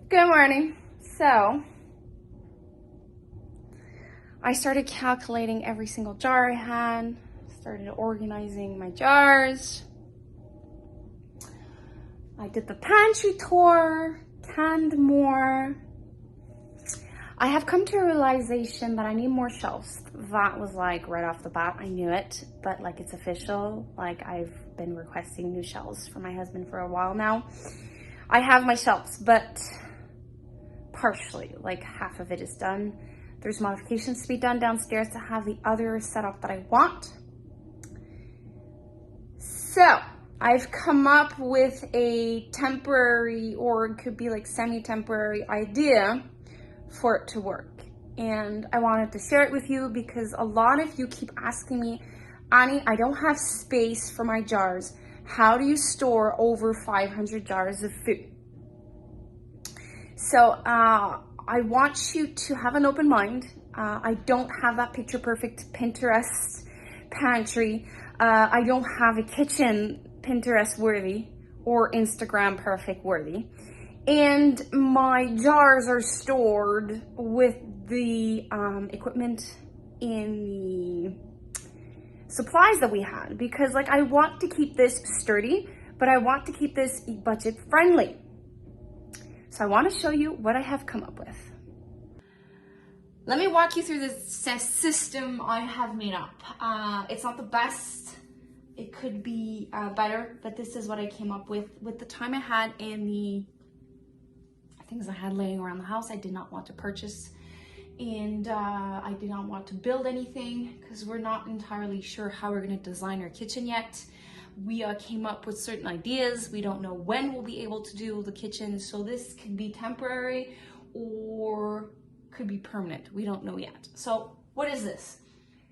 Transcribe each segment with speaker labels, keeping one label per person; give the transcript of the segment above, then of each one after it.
Speaker 1: Good morning. So, I started calculating every single jar I had, started organizing my jars. I did the pantry tour, canned more. I have come to a realization that I need more shelves. That was like right off the bat, I knew it, but like it's official. Like I've been requesting new shelves for my husband for a while now. I have my shelves, but partially, like half of it is done. There's modifications to be done downstairs to have the other setup that I want. So I've come up with a temporary, or it could be like semi-temporary idea for it to work. And I wanted to share it with you because a lot of you keep asking me, Annie, I don't have space for my jars. How do you store over 500 jars of food? So I want you to have an open mind. I don't have that picture perfect Pinterest pantry. I don't have a kitchen Pinterest worthy or Instagram perfect worthy. And my jars are stored with the equipment in the supplies that we had, because like I want to keep this sturdy, but I want to keep this budget friendly. So I want to show you what I have come up with. Let me walk you through the system I have made up. It's not the best. It could be better, but this is what I came up with the time I had and the things I had laying around the house. I did not want to purchase, and I did not want to build anything because we're not entirely sure how we're going to design our kitchen yet. We came up with certain ideas. We don't know when we'll be able to do the kitchen, so this could be temporary or could be permanent. We don't know yet. So what is this?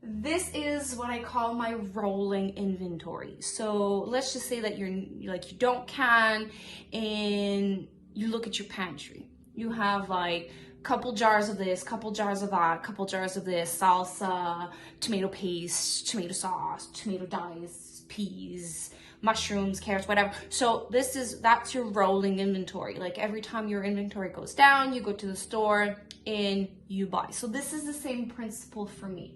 Speaker 1: This is what I call my rolling inventory. So let's just say that you don't can, and you look at your pantry. You have like a couple jars of this, couple jars of that, couple jars of this, salsa, tomato paste, tomato sauce, tomato dyes, peas, mushrooms, carrots, whatever. So that's your rolling inventory. Like every time your inventory goes down, you go to the store and you buy. So this is the same principle for me.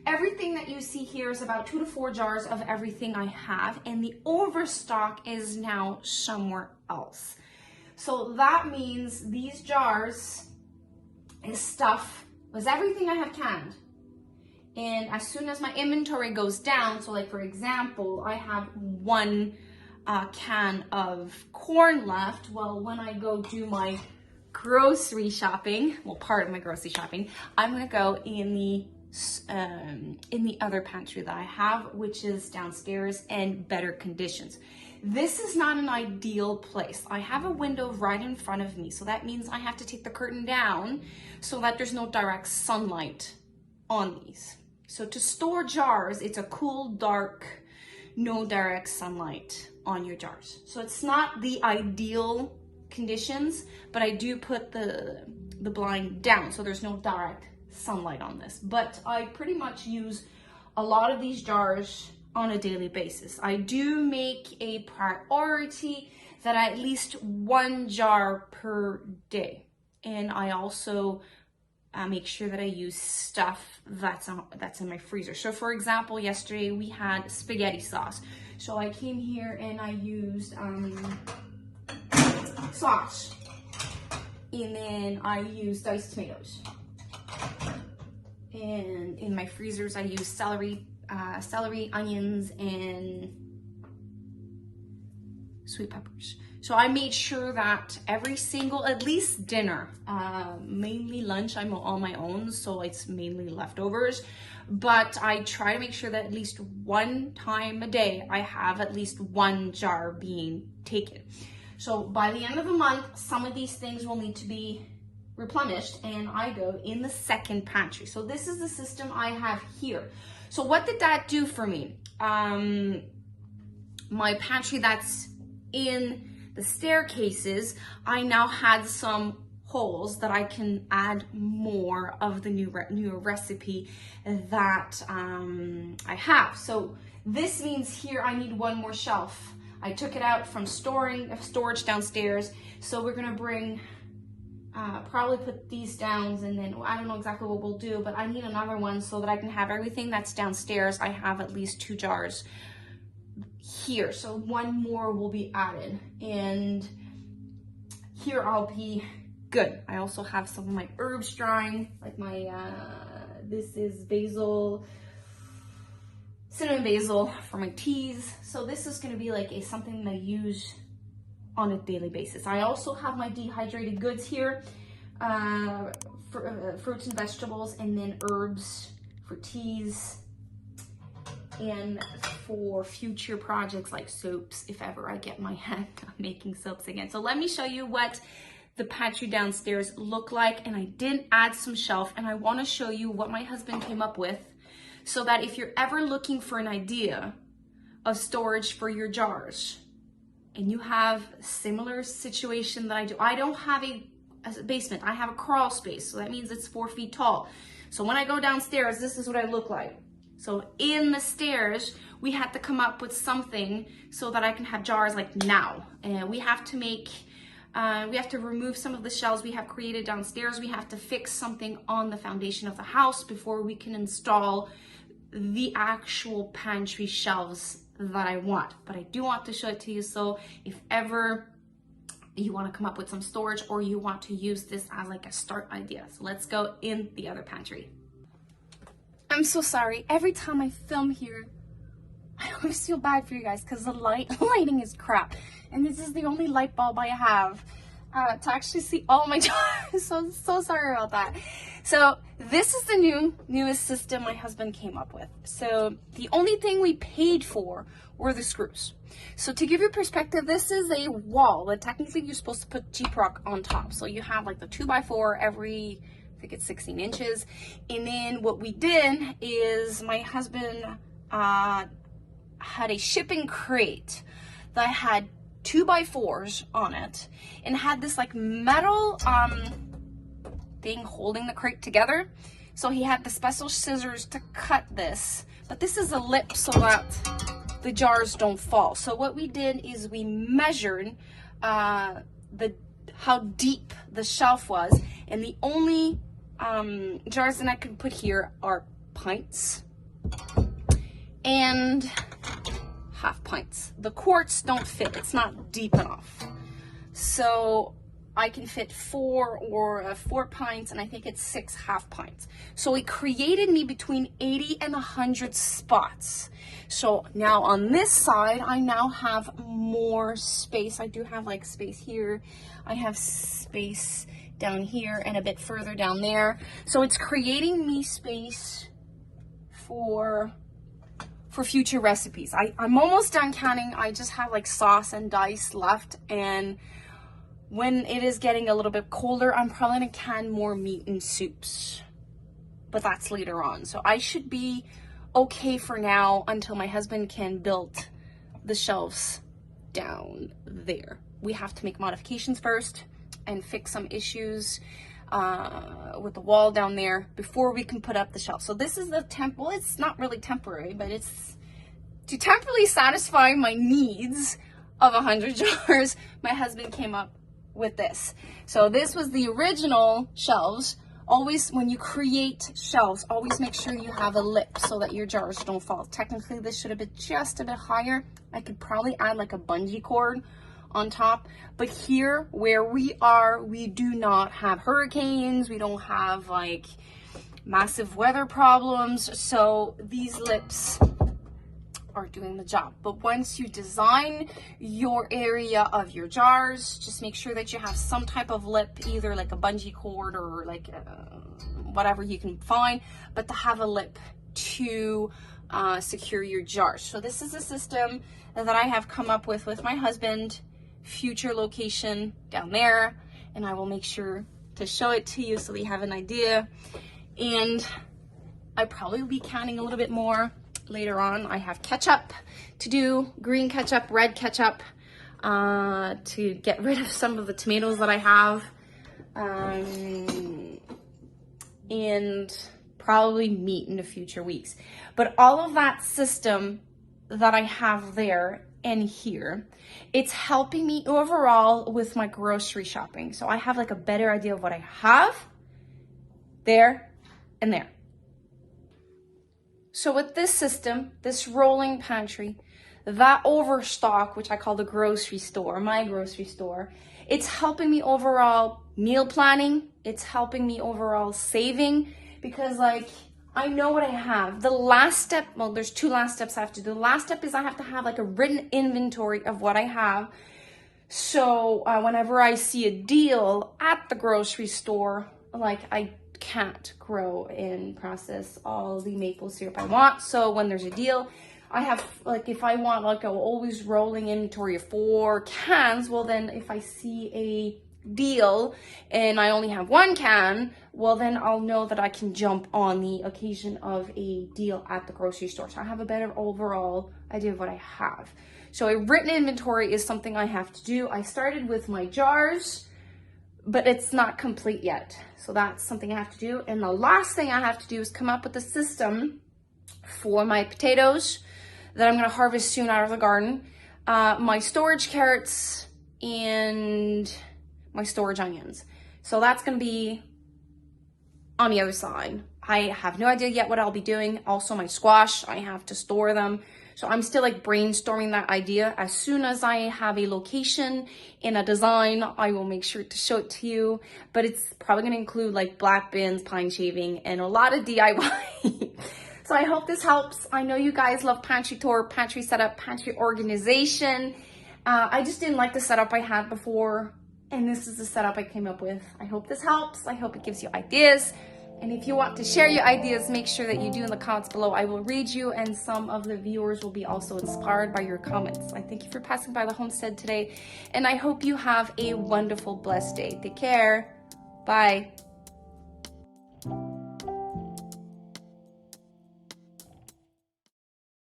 Speaker 1: Everything that you see here is about 2 to 4 jars of everything I have, and the overstock is now somewhere else. So that means these jars is stuff, was everything I have canned. And as soon as my inventory goes down, so like for example, I have 1 can of corn left. Well, when I go do my grocery shopping, well, part of my grocery shopping, I'm gonna go in the other pantry that I have, which is downstairs and better conditions. This is not an ideal place. I have a window right in front of me, so that means I have to take the curtain down so that there's no direct sunlight on these. So to store jars, it's a cool, dark, no direct sunlight on your jars. So it's not the ideal conditions, but I do put the blind down so there's no direct sunlight on this. But I pretty much use a lot of these jars on a daily basis. I do make a priority that at least 1 jar per day. And I also make sure that I use stuff that's in my freezer. So for example, yesterday we had spaghetti sauce. So I came here and I used sauce. And then I used diced tomatoes. And in my freezers, I use celery, onions, and sweet peppers. So I made sure that every single, at least dinner, mainly lunch, I'm on my own, so it's mainly leftovers. But I try to make sure that at least 1 time a day, I have at least 1 jar being taken. So by the end of the month, some of these things will need to be replenished, and I go in the second pantry. So this is the system I have here. So what did that do for me? My pantry that's in the staircases, I now had some holes that I can add more of the newer recipe that I have. So this means here I need 1 more shelf. I took it out from storage downstairs. So we're gonna bring probably put these down, and then I don't know exactly what we'll do, but I need another one so that I can have everything that's downstairs. I have at least 2 jars here, so one more will be added, and here I'll be good. I also have some of my herbs drying, like my this is basil, cinnamon basil for my teas. So this is going to be like something that I use on a daily basis. I also have my dehydrated goods here, for, fruits and vegetables, and then herbs for teas and for future projects like soaps, if ever I get my hand on making soaps again. So let me show you what the pantry downstairs look like. And I did add some shelf, and I want to show you what my husband came up with, so that if you're ever looking for an idea of storage for your jars and you have a similar situation that I do. I don't have a basement, I have a crawl space, so that means it's 4 feet tall. So when I go downstairs, this is what I look like. So in the stairs, we had to come up with something so that I can have jars like now. And we have to make, we have to remove some of the shelves we have created downstairs. We have to fix something on the foundation of the house before we can install the actual pantry shelves that I want. But I do want to show it to you, so if ever you want to come up with some storage or you want to use this as like a start idea. So let's go in the other pantry. I'm so sorry. Every time I film here, I always feel bad for you guys because the lighting is crap. And this is the only light bulb I have to actually see all my jars. So sorry about that. So this is the newest system my husband came up with. So the only thing we paid for were the screws. So to give you perspective, this is a wall that technically you're supposed to put G-Proc on top. So you have like the 2x4 every, I think it's 16 inches. And then what we did is my husband had a shipping crate that had 2x4s on it and had this like metal thing holding the crate together. So he had the special scissors to cut this, but this is a lip so that the jars don't fall. So what we did is we measured how deep the shelf was, and the only jars that I could put here are pints and half pints. The quarts don't fit, it's not deep enough. So I can fit 4 pints, and I think it's 6 half pints. So it created me between 80 and 100 spots. So now on this side, I now have more space. I do have like space here. I have space down here and a bit further down there. So it's creating me space for future recipes. I'm almost done canning. I just have like sauce and dice left, and when it is getting a little bit colder, I'm probably gonna can more meat and soups, but that's later on. So I should be okay for now until my husband can build the shelves down there. We have to make modifications first and fix some issues with the wall down there before we can put up the shelf. So this is the well, it's not really temporary, but it's to temporarily satisfy my needs of 100 jars. My husband came up with this. So this was the original shelves. Always, when you create shelves, always make sure you have a lip so that your jars don't fall. Technically, this should have been just a bit higher. I could probably add like a bungee cord on top, but here where we are, we do not have hurricanes, we don't have like massive weather problems, so these lips are doing the job. But once you design your area of your jars, just make sure that you have some type of lip, either like a bungee cord or like whatever you can find, but to have a lip to secure your jars. So this is a system that I have come up with my husband. Future location down there, and I will make sure to show it to you so that you have an idea. And I probably will be canning a little bit more later on. I have ketchup to do, green ketchup, red ketchup, to get rid of some of the tomatoes that I have, and probably meat in the future weeks. But all of that system that I have there and here. It's helping me overall with my grocery shopping. So I have like a better idea of what I have there and there. So with this system, this rolling pantry, that overstock, which I call the grocery store, my grocery store, it's helping me overall meal planning. It's helping me overall saving, because like I know what I have. The last step, well, there's two last steps I have to do. The last step is I have to have like a written inventory of what I have. So whenever I see a deal at the grocery store, like I can't grow and process all the maple syrup I want. So when there's a deal, I have, like, if I want like a always rolling inventory of 4 cans, well then if I see a deal and I only have 1 can, well then I'll know that I can jump on the occasion of a deal at the grocery store. So I have a better overall idea of what I have. So a written inventory is something I have to do. I started with my jars, but it's not complete yet. So that's something I have to do. And the last thing I have to do is come up with a system for my potatoes that I'm gonna harvest soon out of the garden, my storage carrots, and my storage onions. So that's gonna be on the other side. I have no idea yet what I'll be doing. Also my squash, I have to store them. So I'm still like brainstorming that idea. As soon as I have a location and a design, I will make sure to show it to you. But it's probably gonna include like black bins, pine shaving, and a lot of DIY. So I hope this helps. I know you guys love pantry tour, pantry setup, pantry organization. I just didn't like the setup I had before, and this is the setup I came up with. I hope this helps. I hope it gives you ideas. And if you want to share your ideas, make sure that you do in the comments below. I will read you, and some of the viewers will be also inspired by your comments. I thank you for passing by the homestead today, and I hope you have a wonderful, blessed day. Take care. Bye.